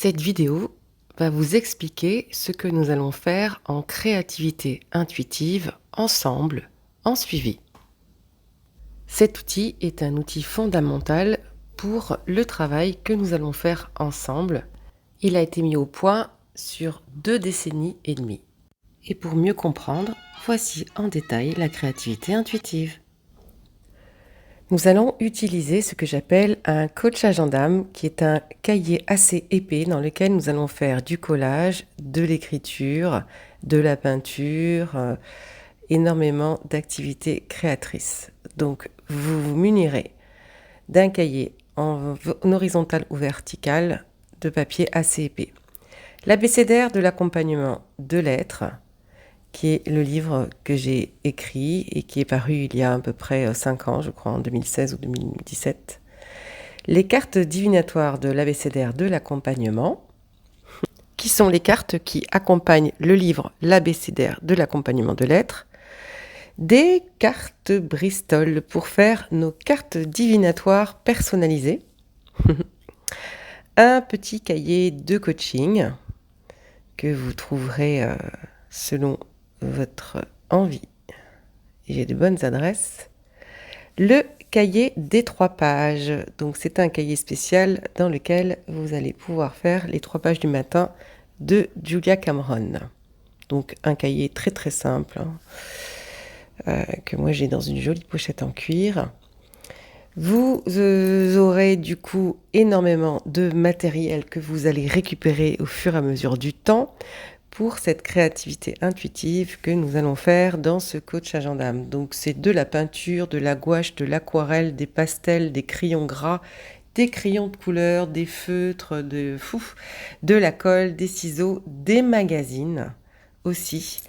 Cette vidéo va vous expliquer ce que nous allons faire en créativité intuitive ensemble, en suivi. Cet outil est un outil fondamental pour le travail que nous allons faire ensemble. Il a été mis au point sur 2 décennies et demie. Et pour mieux comprendre, voici en détail la créativité intuitive. Nous allons utiliser ce que j'appelle un coach agendam, qui est un cahier assez épais dans lequel nous allons faire du collage, de l'écriture, de la peinture, énormément d'activités créatrices. Donc vous vous munirez d'un cahier en horizontal ou vertical de papier assez épais. L'abécédaire de l'accompagnement de lettres, qui est le livre que j'ai écrit et qui est paru il y a à peu près 5 ans, je crois, en 2016 ou 2017. Les cartes divinatoires de l'abécédaire de l'accompagnement, qui sont les cartes qui accompagnent le livre L'abécédaire de l'accompagnement de lettres. Des cartes Bristol pour faire nos cartes divinatoires personnalisées. Un petit cahier de coaching que vous trouverez selon votre envie. J'ai de bonnes adresses. Le cahier des 3 pages. Donc c'est un cahier spécial dans lequel vous allez pouvoir faire les 3 pages du matin de Julia Cameron. Donc un cahier très très simple, que moi j'ai dans une jolie pochette en cuir. Vous aurez du coup énormément de matériel que vous allez récupérer au fur et à mesure du temps pour cette créativité intuitive que nous allons faire dans ce coach agendam. Donc c'est de la peinture, de la gouache, de l'aquarelle, des pastels, des crayons gras, des crayons de couleur, des feutres, de la colle, des ciseaux, des magazines aussi.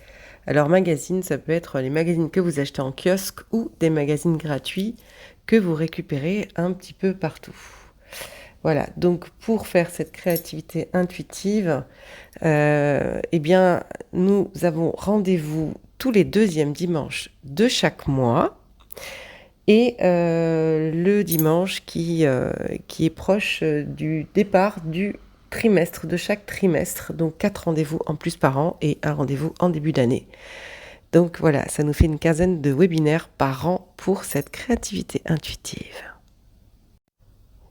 Alors magazines, ça peut être les magazines que vous achetez en kiosque ou des magazines gratuits que vous récupérez un petit peu partout. Voilà, donc pour faire cette créativité intuitive, eh bien, nous avons rendez-vous tous les 2e dimanches de chaque mois et le dimanche qui est proche du départ du trimestre, de chaque trimestre. Donc 4 rendez-vous en plus par an et un rendez-vous en début d'année. Donc voilà, ça nous fait une quinzaine de webinaires par an pour cette créativité intuitive.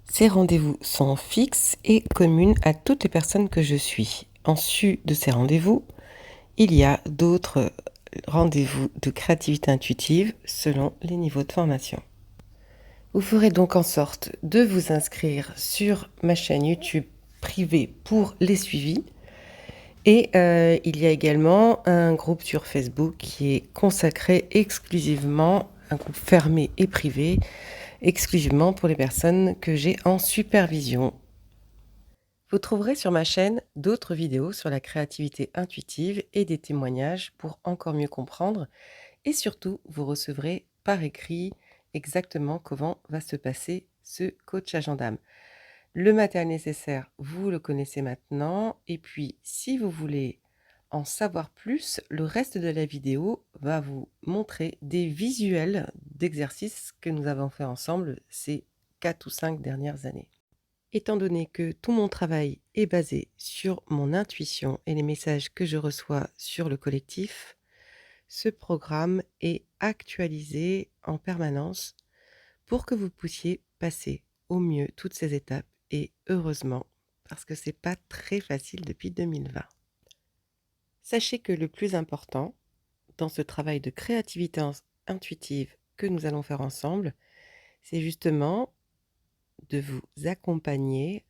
Ces rendez-vous sont fixes et communs à toutes les personnes que je suis. En sus de ces rendez-vous, il y a d'autres rendez-vous de créativité intuitive selon les niveaux de formation. Vous ferez donc en sorte de vous inscrire sur ma chaîne YouTube privée pour les suivis. Et il y a également un groupe sur Facebook qui est consacré exclusivement, un groupe fermé et privé, exclusivement pour les personnes que j'ai en supervision. Vous trouverez sur ma chaîne d'autres vidéos sur la créativité intuitive et des témoignages pour encore mieux comprendre. Et surtout, vous recevrez par écrit exactement comment va se passer ce coach agendam. Le matériel nécessaire, vous le connaissez maintenant. Et puis, si vous voulez en savoir plus, le reste de la vidéo va vous montrer des visuels d'exercices que nous avons fait ensemble ces 4 ou 5 dernières années. Étant donné que tout mon travail est basé sur mon intuition et les messages que je reçois sur le collectif, ce programme est actualisé en permanence pour que vous puissiez passer au mieux toutes ces étapes et heureusement, parce que c'est pas très facile depuis 2020. Sachez que le plus important dans ce travail de créativité intuitive que nous allons faire ensemble, c'est justement de vous accompagner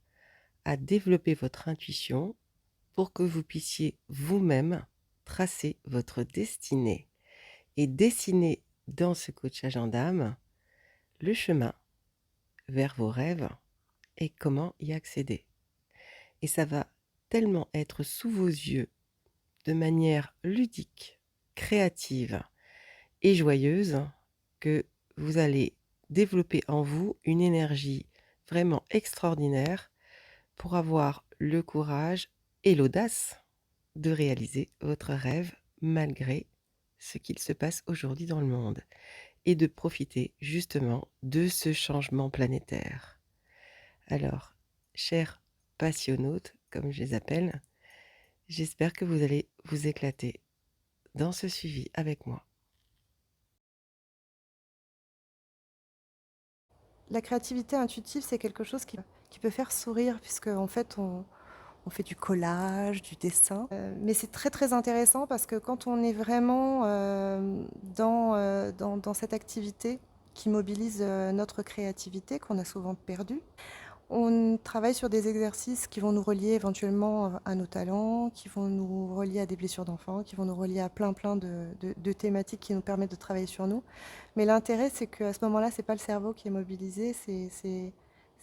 à développer votre intuition pour que vous puissiez vous-même tracer votre destinée et dessiner dans ce coach agendam le chemin vers vos rêves et comment y accéder. Et ça va tellement être sous vos yeux de manière ludique, créative et joyeuse que vous allez développer en vous une énergie vraiment extraordinaire pour avoir le courage et l'audace de réaliser votre rêve malgré ce qu'il se passe aujourd'hui dans le monde et de profiter justement de ce changement planétaire. Alors, chers passionnautes, comme je les appelle. J'espère que vous allez vous éclater dans ce suivi avec moi. La créativité intuitive, c'est quelque chose qui peut faire sourire puisque en fait on fait du collage, du dessin. Mais c'est très, très intéressant parce que quand on est vraiment, dans cette activité qui mobilise, notre créativité qu'on a souvent perdue, on travaille sur des exercices qui vont nous relier éventuellement, à nos talents, qui vont nous relier à des blessures d'enfants, qui vont nous relier à plein, plein de thématiques qui nous permettent de travailler sur nous. Mais l'intérêt, c'est qu'à ce moment-là, c'est pas le cerveau qui est mobilisé, c'est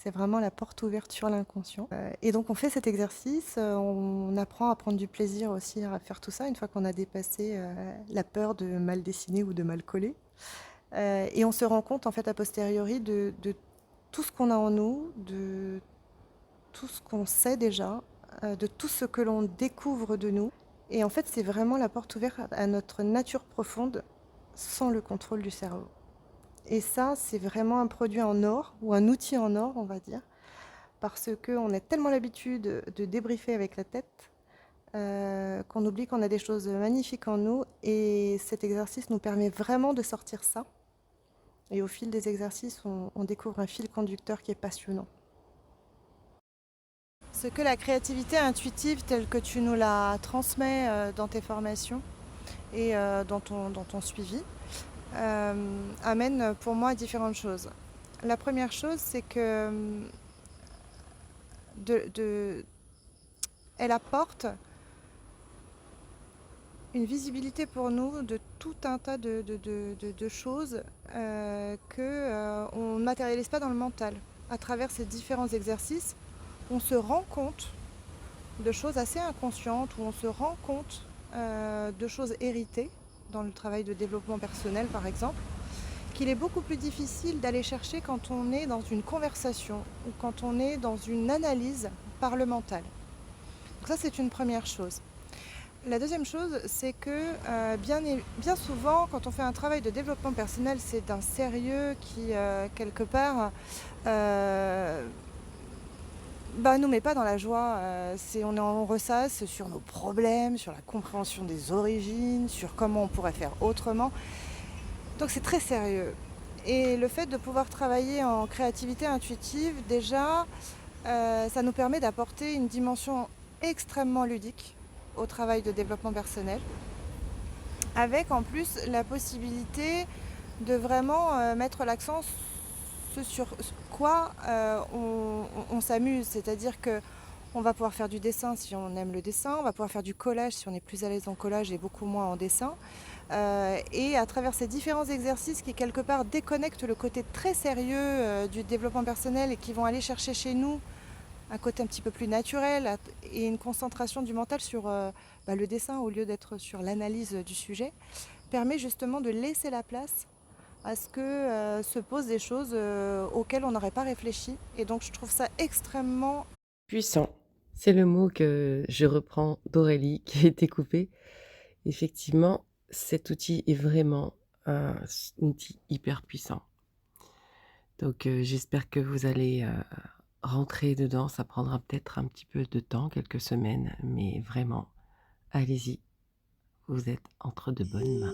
vraiment la porte ouverte sur l'inconscient. Et donc on fait cet exercice, on apprend à prendre du plaisir aussi à faire tout ça une fois qu'on a dépassé, la peur de mal dessiner ou de mal coller. Et on se rend compte en fait a posteriori de tout ce qu'on a en nous, de tout ce qu'on sait déjà, de tout ce que l'on découvre de nous. Et en fait, c'est vraiment la porte ouverte à notre nature profonde sans le contrôle du cerveau. Et ça, c'est vraiment un produit en or, ou un outil en or, on va dire, parce qu'on a tellement l'habitude de débriefer avec la tête qu'on oublie qu'on a des choses magnifiques en nous. Et cet exercice nous permet vraiment de sortir ça. Et au fil des exercices, on découvre un fil conducteur qui est passionnant. Ce que la créativité intuitive telle que tu nous la transmets dans tes formations et dans ton suivi amène pour moi différentes choses. La première chose, c'est que elle apporte une visibilité pour nous de tout un tas de choses qu'on ne matérialise pas dans le mental. À travers ces différents exercices, on se rend compte de choses assez inconscientes, où on se rend compte de choses héritées dans le travail de développement personnel par exemple, qu'il est beaucoup plus difficile d'aller chercher quand on est dans une conversation ou quand on est dans une analyse par le mental. Donc ça c'est une première chose. La deuxième chose, c'est que bien souvent, quand on fait un travail de développement personnel, c'est d'un sérieux qui, quelque part, nous met pas dans la joie. On ressasse sur nos problèmes, sur la compréhension des origines, sur comment on pourrait faire autrement. Donc c'est très sérieux. Et le fait de pouvoir travailler en créativité intuitive, déjà, ça nous permet d'apporter une dimension extrêmement ludique au travail de développement personnel, avec en plus la possibilité de vraiment mettre l'accent ce sur quoi on s'amuse. C'est-à-dire que on va pouvoir faire du dessin si on aime le dessin, on va pouvoir faire du collage si on est plus à l'aise en collage et beaucoup moins en dessin. Et à travers ces différents exercices qui quelque part déconnectent le côté très sérieux du développement personnel et qui vont aller chercher chez nous un côté un petit peu plus naturel et une concentration du mental sur le dessin au lieu d'être sur l'analyse du sujet, permet justement de laisser la place à ce que se posent des choses auxquelles on n'aurait pas réfléchi. Et donc je trouve ça extrêmement... Puissant, c'est le mot que je reprends d'Aurélie qui a été coupé. Effectivement, cet outil est vraiment un outil hyper puissant. Donc j'espère que vous allez rentrer dedans. Ça prendra peut-être un petit peu de temps, quelques semaines, mais vraiment, allez-y, vous êtes entre de bonnes mains.